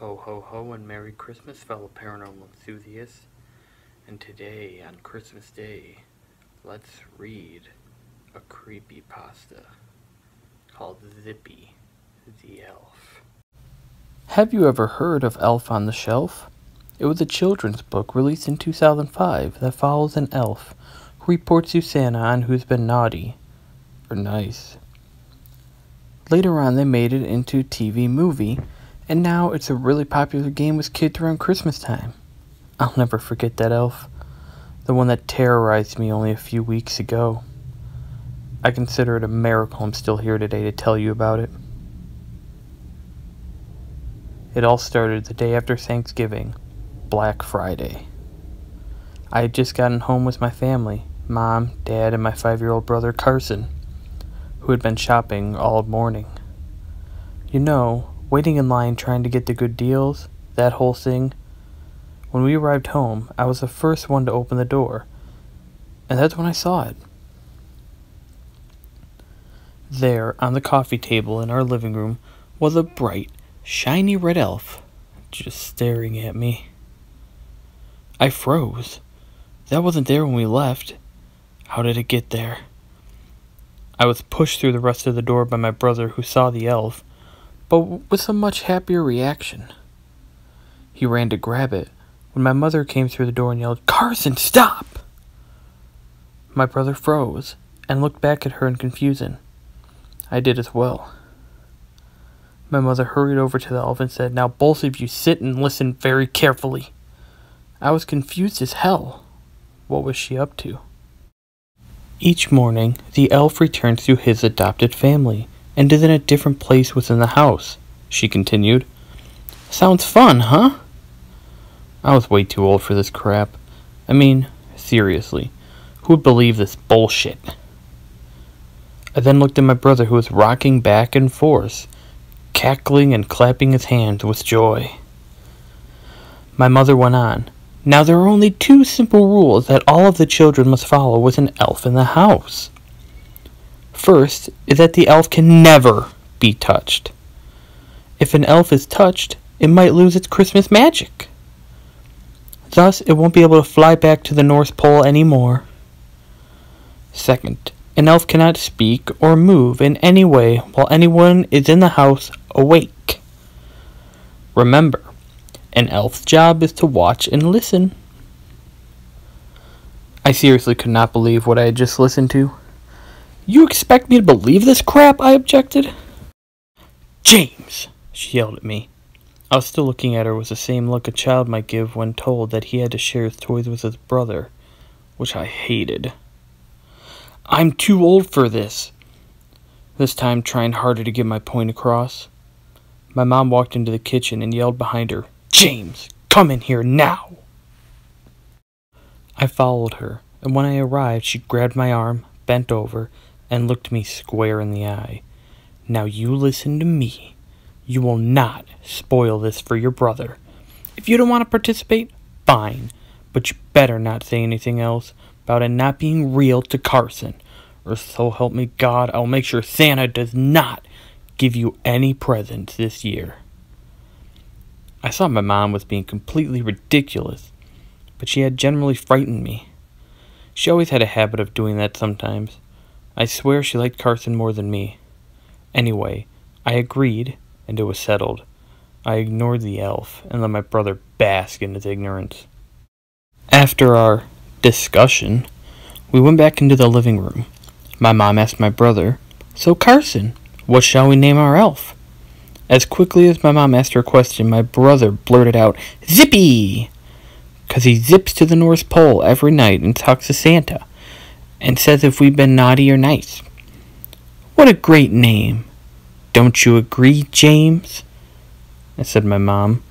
Ho ho ho and Merry Christmas, fellow paranormal enthusiasts. And today, on Christmas Day, let's read a creepypasta called Zippy, the Elf. Have you ever heard of Elf on the Shelf? It was a children's book released in 2005 that follows an elf who reports to Santa on who's been naughty, or nice. Later on they made it into a TV movie, and now it's a really popular game with kids around Christmas time. I'll never forget that elf, the one that terrorized me only a few weeks ago. I consider it a miracle I'm still here today to tell you about it. It all started the day after Thanksgiving, Black Friday. I had just gotten home with my family, Mom, Dad, and my 5-year-old brother Carson, who had been shopping all morning. You know, waiting in line trying to get the good deals, that whole thing. When we arrived home, I was the first one to open the door, and that's when I saw it. There, on the coffee table in our living room, was a bright, shiny red elf, just staring at me. I froze. That wasn't there when we left. How did it get there? I was pushed through the rest of the door by my brother, who saw the elf, but with a much happier reaction. He ran to grab it when my mother came through the door and yelled, "Carson, stop!" My brother froze and looked back at her in confusion. I did as well. My mother hurried over to the elf and said, "Now both of you sit and listen very carefully." I was confused as hell. What was she up to? Each morning, the elf returns to his adopted family and is in a different place within the house, she continued. Sounds fun, huh? I was way too old for this crap. I mean, seriously, who would believe this bullshit? I then looked at my brother, who was rocking back and forth, cackling and clapping his hands with joy. My mother went on. Now there are only 2 simple rules that all of the children must follow with an elf in the house. First is that the elf can never be touched. If an elf is touched, it might lose its Christmas magic. Thus, it won't be able to fly back to the North Pole anymore. Second, an elf cannot speak or move in any way while anyone is in the house awake. Remember, an elf's job is to watch and listen. I seriously could not believe what I had just listened to. You expect me to believe this crap? I objected. James, she yelled at me. I was still looking at her with the same look a child might give when told that he had to share his toys with his brother, which I hated. I'm too old for this. This time trying harder to get my point across. My mom walked into the kitchen and yelled behind her, "James, come in here now!" I followed her, and when I arrived, she grabbed my arm, bent over, and looked me square in the eye. Now you listen to me. You will not spoil this for your brother. If you don't want to participate, fine, but you better not say anything else about it not being real to Carson, or so help me God, I'll make sure Santa does not give you any presents this year. I saw my mom was being completely ridiculous, but she had generally frightened me. She always had a habit of doing that sometimes. I swear she liked Carson more than me. Anyway, I agreed, and it was settled. I ignored the elf and let my brother bask in his ignorance. After our discussion, we went back into the living room. My mom asked my brother, "So Carson, what shall we name our elf?" As quickly as my mom asked her question, my brother blurted out, "Zippy!" Because he zips to the North Pole every night and talks to Santa, and says if we've been naughty or nice. What a great name. Don't you agree, James? I said my mom.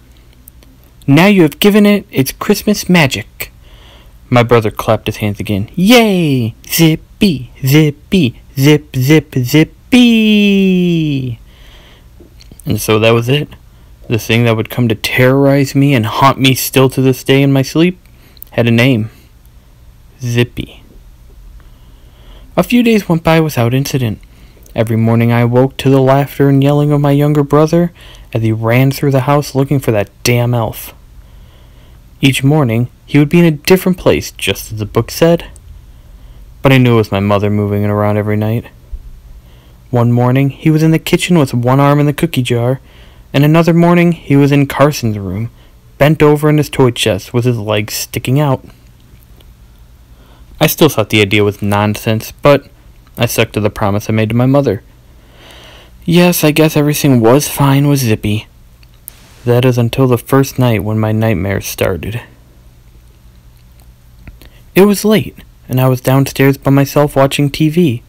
Now you have given it its Christmas magic. My brother clapped his hands again. Yay! Zippy, zippy, zip, zip, zippy! And so that was it. The thing that would come to terrorize me and haunt me still to this day in my sleep had a name. Zippy. A few days went by without incident. Every morning I awoke to the laughter and yelling of my younger brother as he ran through the house looking for that damn elf. Each morning, he would be in a different place, just as the book said. But I knew it was my mother moving it around every night. One morning, he was in the kitchen with one arm in the cookie jar, and another morning, he was in Carson's room, bent over in his toy chest with his legs sticking out. I still thought the idea was nonsense, but I stuck to the promise I made to my mother. Yes, I guess everything was fine with Zippy. That is until the first night when my nightmares started. It was late, and I was downstairs by myself watching TV.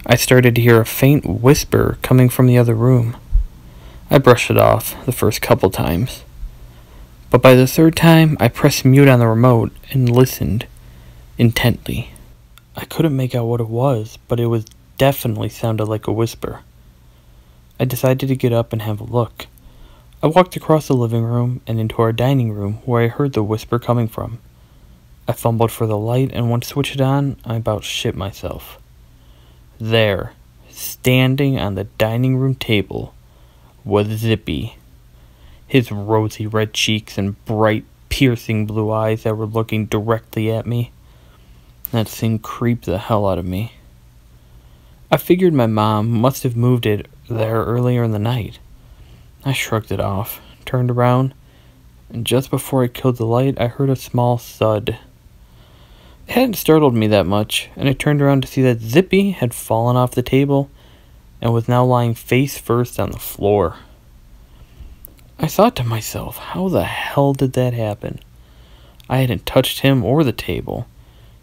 I started to hear a faint whisper coming from the other room. I brushed it off the first couple times. But by the third time, I pressed mute on the remote and listened intently. I couldn't make out what it was, but it was definitely sounded like a whisper. I decided to get up and have a look. I walked across the living room and into our dining room where I heard the whisper coming from. I fumbled for the light, and once switched it on, I about shit myself. There, standing on the dining room table, was Zippy. His rosy red cheeks and bright, piercing blue eyes that were looking directly at me. That thing creeped the hell out of me. I figured my mom must have moved it there earlier in the night. I shrugged it off, turned around, and just before I killed the light, I heard a small thud. It hadn't startled me that much, and I turned around to see that Zippy had fallen off the table and was now lying face first on the floor. I thought to myself, how the hell did that happen? I hadn't touched him or the table.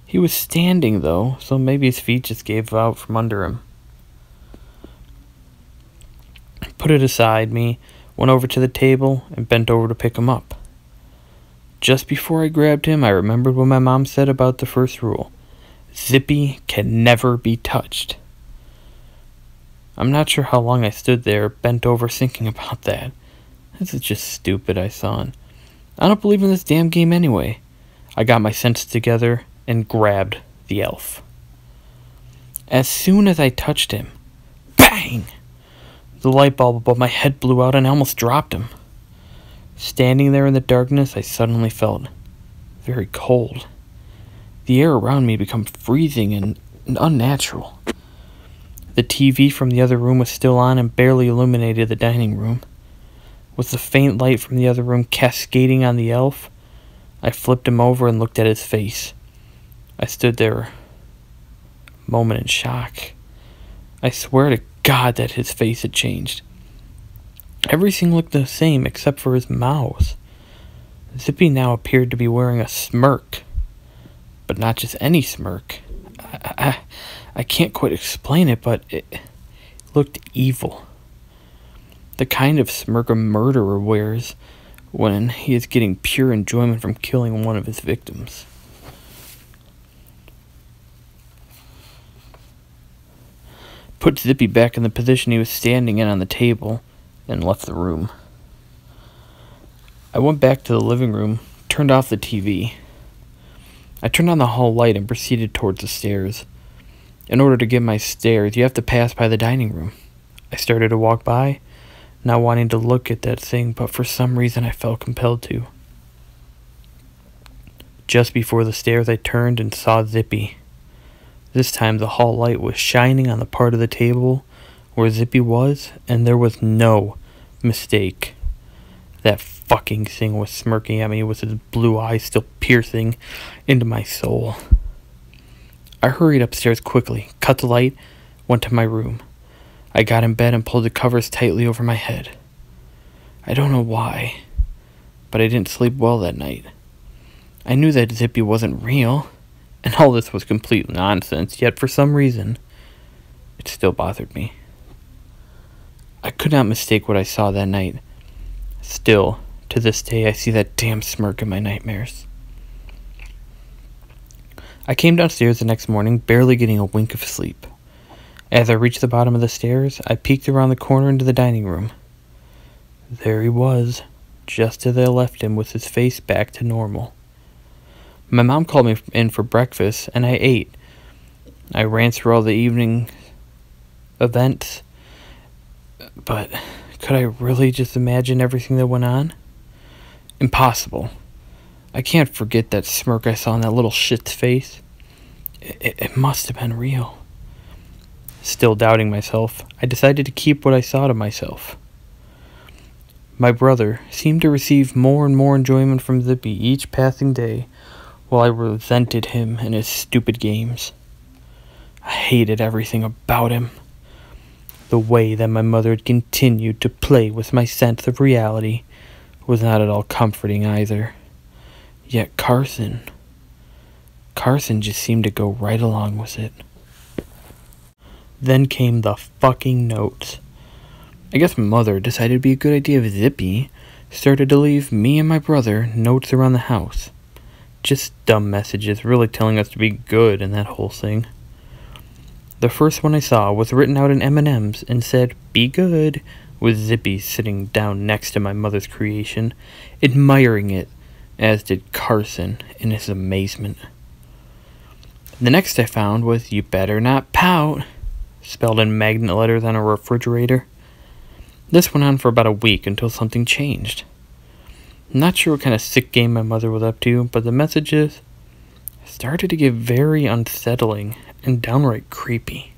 He was standing, though, so maybe his feet just gave out from under him. I put it aside me, went over to the table, and bent over to pick him up. Just before I grabbed him, I remembered what my mom said about the first rule. Zippy can never be touched. I'm not sure how long I stood there, bent over thinking about that. This is just stupid, I thought. I don't believe in this damn game anyway. I got my senses together and grabbed the elf. As soon as I touched him, bang! The light bulb above my head blew out and I almost dropped him. Standing there in the darkness, I suddenly felt very cold. The air around me became freezing and unnatural. The TV from the other room was still on and barely illuminated the dining room. With the faint light from the other room cascading on the elf, I flipped him over and looked at his face. I stood there, a moment in shock. I swear to God that his face had changed. Everything looked the same except for his mouth. Zippy now appeared to be wearing a smirk. But not just any smirk. I can't quite explain it, but it looked evil. The kind of smirk a murderer wears when he is getting pure enjoyment from killing one of his victims. Put Zippy back in the position he was standing in on the table, and left the room. I went back to the living room, turned off the TV. I turned on the hall light and proceeded towards the stairs. In order to get my stairs, you have to pass by the dining room. I started to walk by, not wanting to look at that thing, but for some reason I felt compelled to. Just before the stairs, I turned and saw Zippy. This time the hall light was shining on the part of the table where Zippy was, and there was no mistake. That fucking thing was smirking at me with his blue eyes still piercing into my soul. I hurried upstairs quickly, cut the light, went to my room. I got in bed and pulled the covers tightly over my head. I don't know why, but I didn't sleep well that night. I knew that Zippy wasn't real, and all this was complete nonsense, yet for some reason, it still bothered me. I could not mistake what I saw that night. Still, to this day, I see that damn smirk in my nightmares. I came downstairs the next morning, barely getting a wink of sleep. As I reached the bottom of the stairs, I peeked around the corner into the dining room. There he was, just as I left him with his face back to normal. My mom called me in for breakfast, and I ate. I ran through all the evening events. But could I really just imagine everything that went on? Impossible. I can't forget that smirk I saw on that little shit's face. It must have been real. Still doubting myself, I decided to keep what I saw to myself. My brother seemed to receive more and more enjoyment from Zippy each passing day, while I resented him and his stupid games. I hated everything about him. The way that my mother had continued to play with my sense of reality was not at all comforting either. Yet Carson just seemed to go right along with it. Then came the fucking notes. I guess my mother decided it'd be a good idea if Zippy started to leave me and my brother notes around the house. Just dumb messages really telling us to be good and that whole thing. The first one I saw was written out in M&Ms and said, "Be good," with Zippy sitting down next to my mother's creation, admiring it, as did Carson in his amazement. The next I found was, "You better not pout," spelled in magnet letters on a refrigerator. This went on for about a week until something changed. Not sure what kind of sick game my mother was up to, but the messages started to get very unsettling and downright creepy.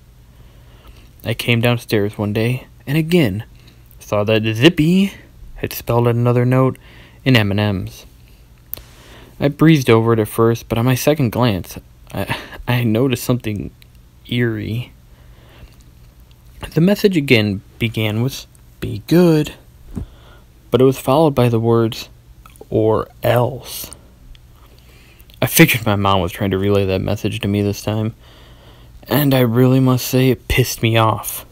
I came downstairs one day, and again, saw that Zippy had spelled out another note in M&Ms. I breezed over it at first, but on my second glance, I noticed something eerie. The message again began with, "Be good," but it was followed by the words, "or else." I figured my mom was trying to relay that message to me this time, and I really must say it pissed me off.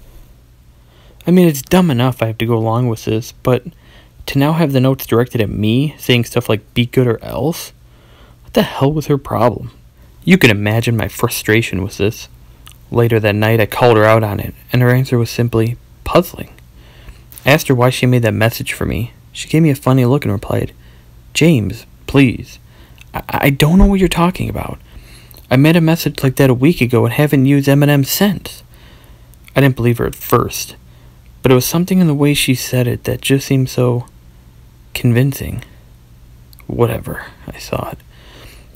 I mean, it's dumb enough I have to go along with this, but to now have the notes directed at me, saying stuff like "be good or else"? What the hell was her problem? You can imagine my frustration with this. Later that night, I called her out on it, and her answer was simply puzzling. I asked her why she made that message for me. She gave me a funny look and replied, "James, please. I don't know what you're talking about. I made a message like that a week ago and haven't used M&M since." I didn't believe her at first, but it was something in the way she said it that just seemed so convincing. Whatever, I thought.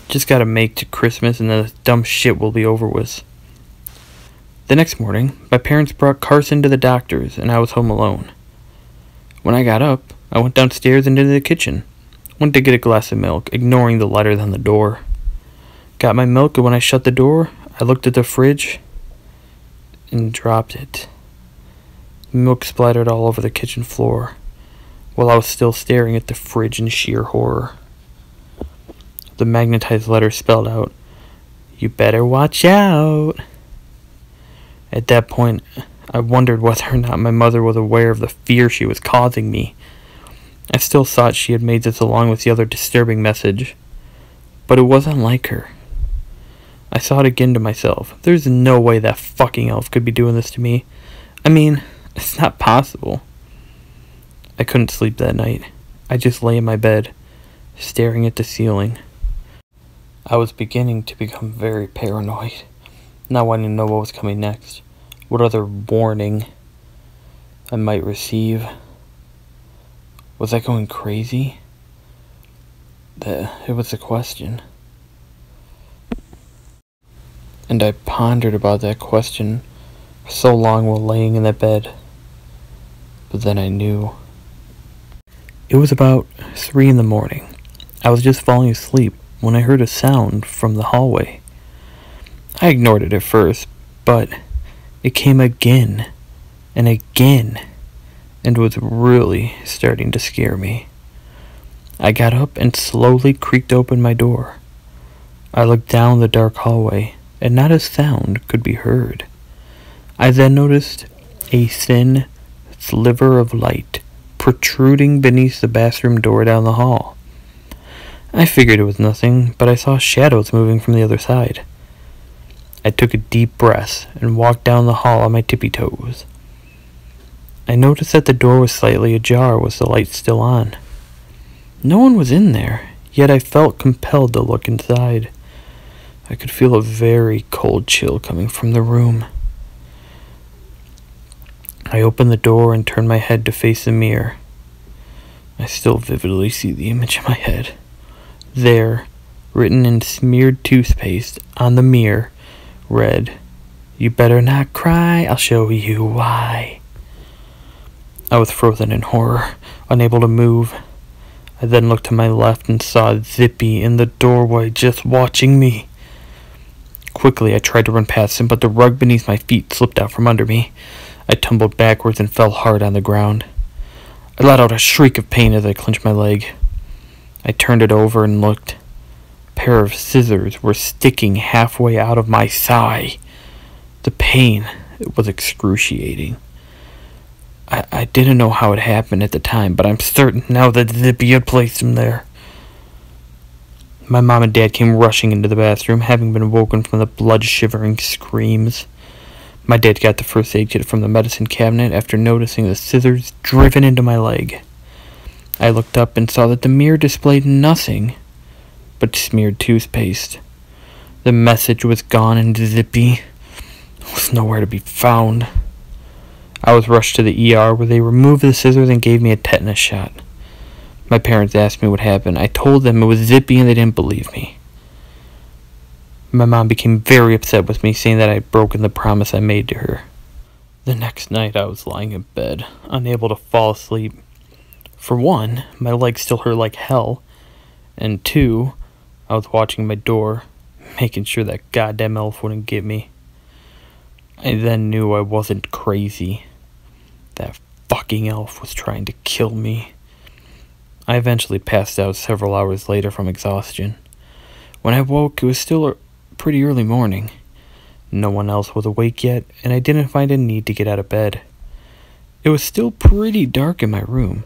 Just gotta make to Christmas and then the dumb shit will be over with. The next morning, my parents brought Carson to the doctor's and I was home alone. When I got up, I went downstairs and into the kitchen. Went to get a glass of milk, ignoring the letters on the door. Got my milk, and when I shut the door, I looked at the fridge and dropped it. Milk splattered all over the kitchen floor, while I was still staring at the fridge in sheer horror. The magnetized letter spelled out, "You better watch out." At that point, I wondered whether or not my mother was aware of the fear she was causing me. I still thought she had made this along with the other disturbing message, but it wasn't like her. I thought again to myself, there's no way that fucking elf could be doing this to me. I mean, it's not possible. I couldn't sleep that night. I just lay in my bed, staring at the ceiling. I was beginning to become very paranoid, not wanting to know what was coming next, what other warning I might receive. Was I going crazy? It was a question. And I pondered about that question for so long while laying in that bed. But then I knew. It was about 3 in the morning. I was just falling asleep when I heard a sound from the hallway. I ignored it at first, but it came again and again, and was really starting to scare me. I got up and slowly creaked open my door. I looked down the dark hallway, and not a sound could be heard. I then noticed a thin sliver of light protruding beneath the bathroom door down the hall. I figured it was nothing, but I saw shadows moving from the other side. I took a deep breath and walked down the hall on my tippy toes. I noticed that the door was slightly ajar with the light still on. No one was in there, yet I felt compelled to look inside. I could feel a very cold chill coming from the room. I opened the door and turned my head to face the mirror. I still vividly see the image in my head. There, written in smeared toothpaste on the mirror, read, "You better not cry, I'll show you why." I was frozen in horror, unable to move. I then looked to my left and saw Zippy in the doorway just watching me. Quickly, I tried to run past him, but the rug beneath my feet slipped out from under me. I tumbled backwards and fell hard on the ground. I let out a shriek of pain as I clenched my leg. I turned it over and looked. A pair of scissors were sticking halfway out of my thigh. The pain was excruciating. I didn't know how it happened at the time, but I'm certain now that Zippy had placed him there. My mom and dad came rushing into the bathroom, having been woken from the blood-shivering screams. My dad got the first aid kit from the medicine cabinet after noticing the scissors driven into my leg. I looked up and saw that the mirror displayed nothing but smeared toothpaste. The message was gone and Zippy was nowhere to be found. I was rushed to the ER where they removed the scissors and gave me a tetanus shot. My parents asked me what happened. I told them it was Zippy and they didn't believe me. My mom became very upset with me, saying that I had broken the promise I made to her. The next night I was lying in bed, unable to fall asleep. For one, my legs still hurt like hell, and two, I was watching my door, making sure that goddamn elf wouldn't get me. I then knew I wasn't crazy. That fucking elf was trying to kill me. I eventually passed out several hours later from exhaustion. When I woke, it was still a pretty early morning. No one else was awake yet, and I didn't find a need to get out of bed. It was still pretty dark in my room.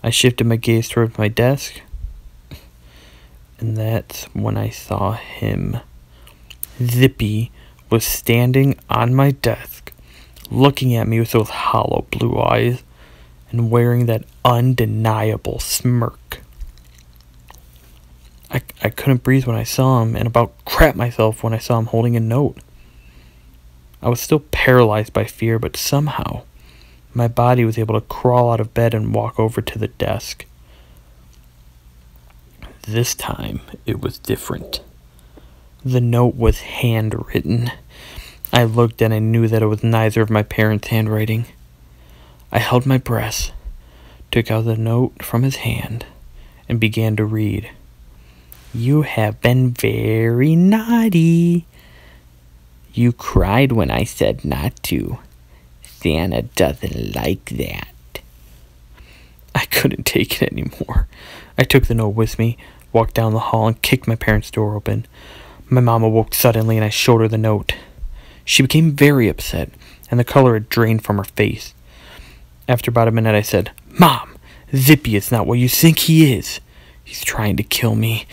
I shifted my gaze toward my desk, and that's when I saw him. Zippy was standing on my desk, looking at me with those hollow blue eyes, and wearing that undeniable smirk. I couldn't breathe when I saw him, and about crapped myself when I saw him holding a note. I was still paralyzed by fear, but somehow my body was able to crawl out of bed and walk over to the desk. This time, it was different. The note was handwritten. I looked and I knew that it was neither of my parents' handwriting. I held my breath, took out the note from his hand, and began to read. "You have been very naughty. You cried when I said not to. Santa doesn't like that." I couldn't take it anymore. I took the note with me, walked down the hall, and kicked my parents' door open. My mom awoke suddenly, and I showed her the note. She became very upset, and the color had drained from her face. After about a minute, I said, "Mom, Zippy is not what you think he is. He's trying to kill me."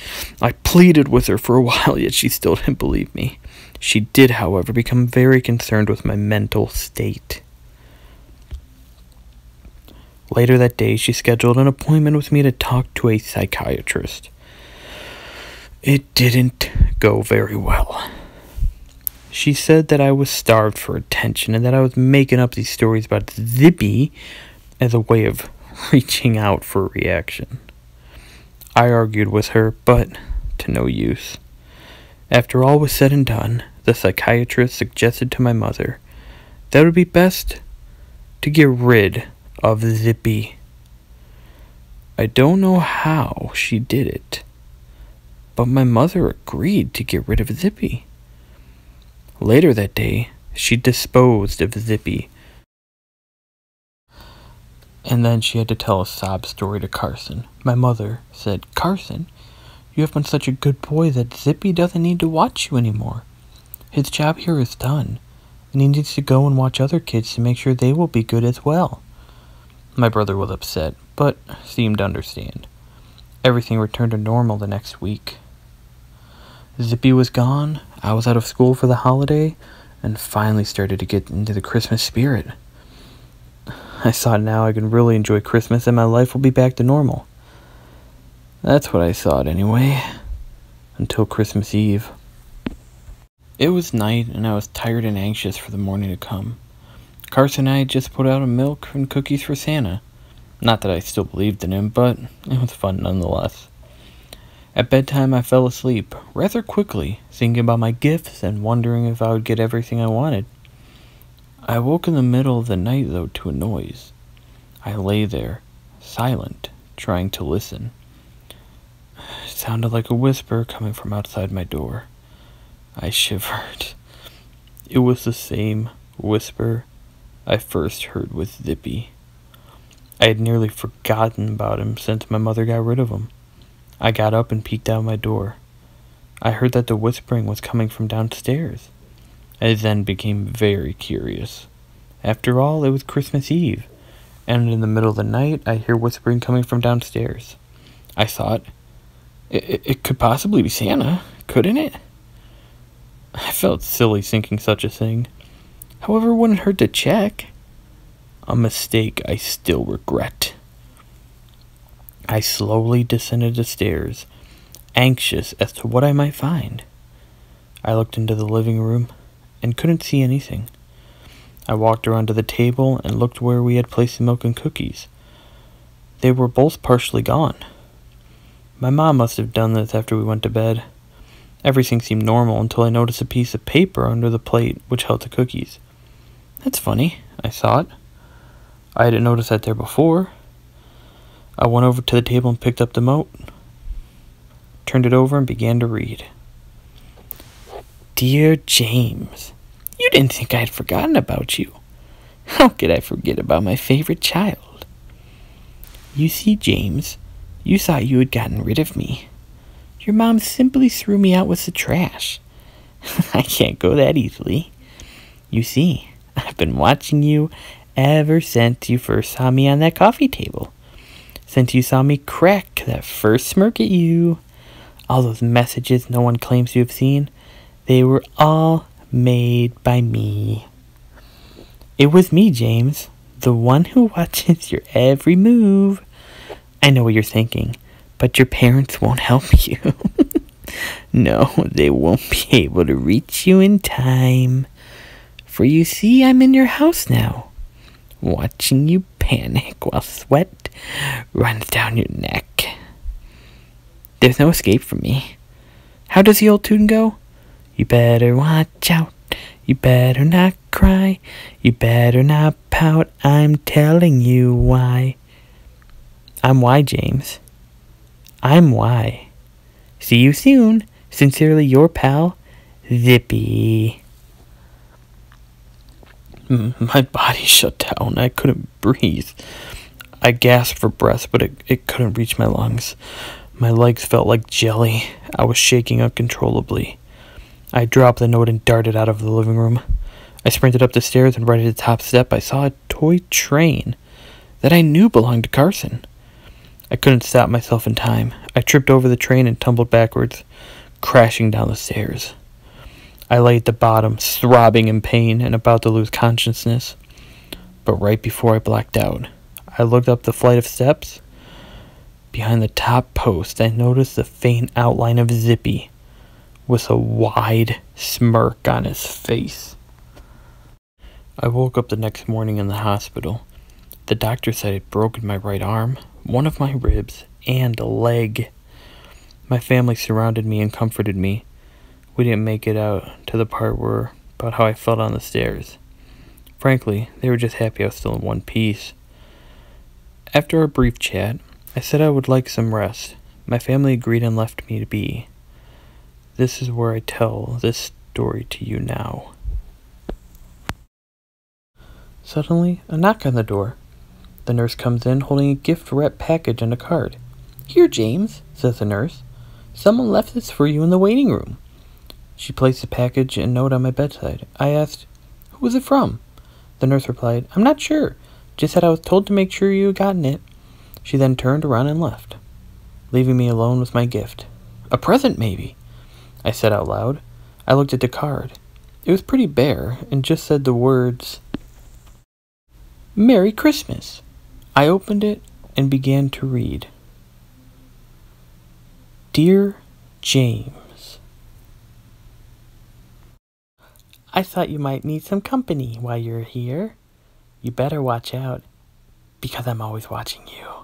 I pleaded with her for a while, yet she still didn't believe me. She did, however, become very concerned with my mental state. Later that day, she scheduled an appointment with me to talk to a psychiatrist. It didn't go very well. She said that I was starved for attention and that I was making up these stories about Zippy as a way of reaching out for a reaction. I argued with her, but to no use. After all was said and done, the psychiatrist suggested to my mother that it would be best to get rid of Zippy. I don't know how she did it, but my mother agreed to get rid of Zippy. Later that day, she disposed of Zippy, and then she had to tell a sob story to Carson. My mother said, "Carson, you have been such a good boy that Zippy doesn't need to watch you anymore. His job here is done, and he needs to go and watch other kids to make sure they will be good as well." My brother was upset, but seemed to understand. Everything returned to normal the next week. Zippy was gone, I was out of school for the holiday, and finally started to get into the Christmas spirit. I thought now I could really enjoy Christmas and my life will be back to normal. That's what I thought anyway, until Christmas Eve. It was night and I was tired and anxious for the morning to come. Carson and I had just put out a milk and cookies for Santa. Not that I still believed in him, but it was fun nonetheless. At bedtime, I fell asleep rather quickly, thinking about my gifts and wondering if I would get everything I wanted. I woke in the middle of the night, though, to a noise. I lay there, silent, trying to listen. It sounded like a whisper coming from outside my door. I shivered. It was the same whisper I first heard with Zippy. I had nearly forgotten about him since my mother got rid of him. I got up and peeked out my door. I heard that the whispering was coming from downstairs. I then became very curious. After all, it was Christmas Eve, and in the middle of the night, I hear whispering coming from downstairs. I thought, it could possibly be Santa, couldn't it? I felt silly thinking such a thing. However, it wouldn't hurt to check. A mistake I still regret. I slowly descended the stairs, anxious as to what I might find. I looked into the living room and couldn't see anything. I walked around to the table and looked where we had placed the milk and cookies. They were both partially gone. My mom must have done this after we went to bed. Everything seemed normal until I noticed a piece of paper under the plate which held the cookies. That's funny, I thought. I hadn't noticed that there before. I went over to the table and picked up the note, turned it over and began to read. Dear James, you didn't think I had forgotten about you. How could I forget about my favorite child? You see, James, you thought you had gotten rid of me. Your mom simply threw me out with the trash. I can't go that easily. You see, I've been watching you ever since you first saw me on that coffee table. Since you saw me crack that first smirk at you. All those messages no one claims you have seen, they were all made by me. It was me, James, the one who watches your every move. I know what you're thinking, but your parents won't help you. No, they won't be able to reach you in time. For you see, I'm in your house now, watching you panic while sweat runs down your neck. There's no escape from me. How does the old tune go? You better watch out. You better not cry. You better not pout. I'm telling you why. I'm why, James. I'm why. See you soon. Sincerely, your pal, Zippy. My body shut down. I couldn't breathe. I gasped for breath, but it couldn't reach my lungs. My legs felt like jelly. I was shaking uncontrollably. I dropped the note and darted out of the living room. I sprinted up the stairs, and right at the top step, I saw a toy train that I knew belonged to Carson. I couldn't stop myself in time. I tripped over the train and tumbled backwards, crashing down the stairs. I lay at the bottom, throbbing in pain and about to lose consciousness. But right before I blacked out, I looked up the flight of steps. Behind the top post, I noticed the faint outline of Zippy, with a wide smirk on his face. I woke up the next morning in the hospital. The doctor said I'd broken my right arm, one of my ribs, and a leg. My family surrounded me and comforted me. We didn't make it out to the part about how I felt on the stairs. Frankly, they were just happy I was still in one piece. After a brief chat, I said I would like some rest. My family agreed and left me to be. This is where I tell this story to you now. Suddenly, a knock on the door. The nurse comes in holding a gift wrap package and a card. Here, James, says the nurse. Someone left this for you in the waiting room. She placed the package and note on my bedside. I asked, who was it from? The nurse replied, I'm not sure. Just said I was told to make sure you had gotten it. She then turned around and left, leaving me alone with my gift. A present, maybe, I said out loud. I looked at the card. It was pretty bare and just said the words, Merry Christmas. I opened it and began to read. Dear James, I thought you might need some company while you're here. You better watch out, because I'm always watching you.